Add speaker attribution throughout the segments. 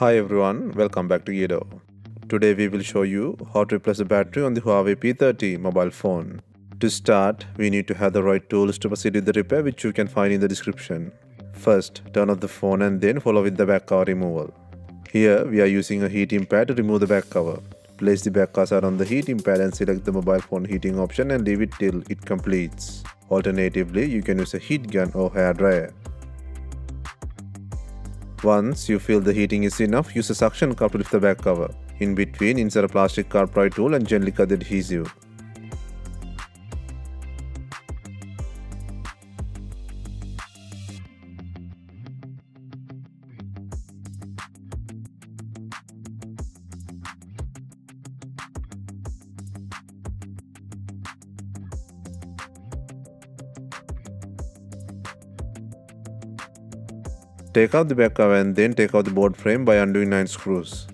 Speaker 1: Hi everyone, welcome back to Gedo. Today we will show you how to replace the battery on the Huawei P30 mobile phone. To start, we need to have the right tools to proceed with the repair, which you can find in the description. First, turn off the phone and then follow with the back cover removal. Here we are using a heating pad to remove the back cover. Place the back cover on the heating pad and select the mobile phone heating option and leave it till it completes. Alternatively, you can use a heat gun or hair dryer. Once you feel the heating is enough, use a suction cup to lift the back cover. In between, insert a plastic car pry tool and gently cut the adhesive. Take out the back cover and then take out the board frame by undoing 9 screws.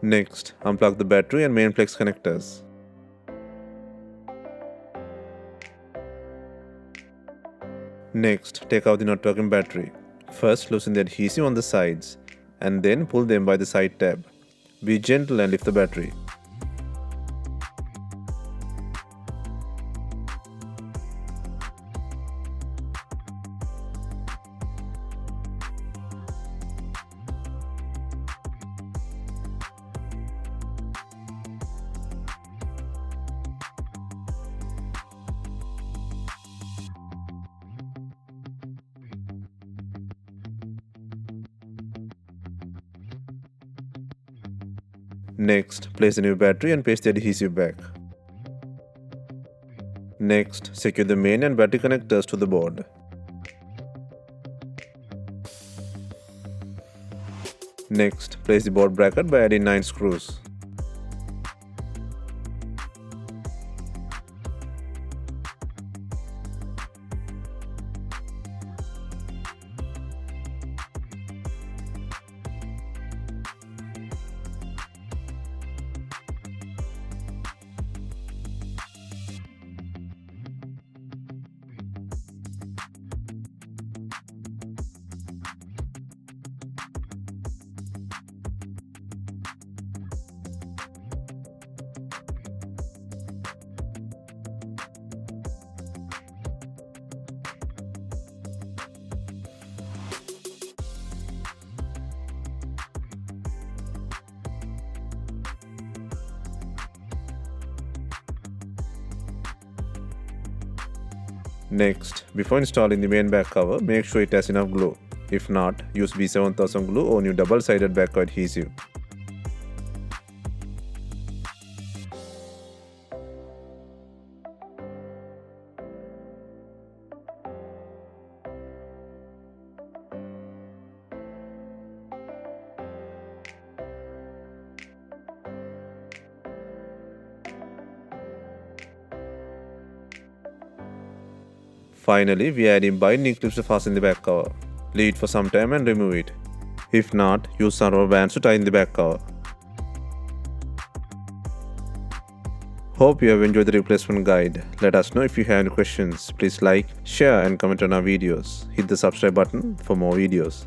Speaker 1: Next, unplug the battery and main flex connectors. Next, take out the not working battery. First, loosen the adhesive on the sides and then pull them by the side tab. Be gentle and lift the battery. Next, place the new battery and paste the adhesive back. Next, secure the main and battery connectors to the board. Next, place the board bracket by adding 9 screws. Next, before installing the main back cover, make sure it has enough glue. If not, use B7000 glue or new double-sided back cover adhesive. Finally, we add in binding clips to fasten the back cover. Leave it for some time and remove it. If not, use some rubber bands to tie in the back cover. Hope you have enjoyed the replacement guide. Let us know if you have any questions. Please like, share and comment on our videos. Hit the subscribe button for more videos.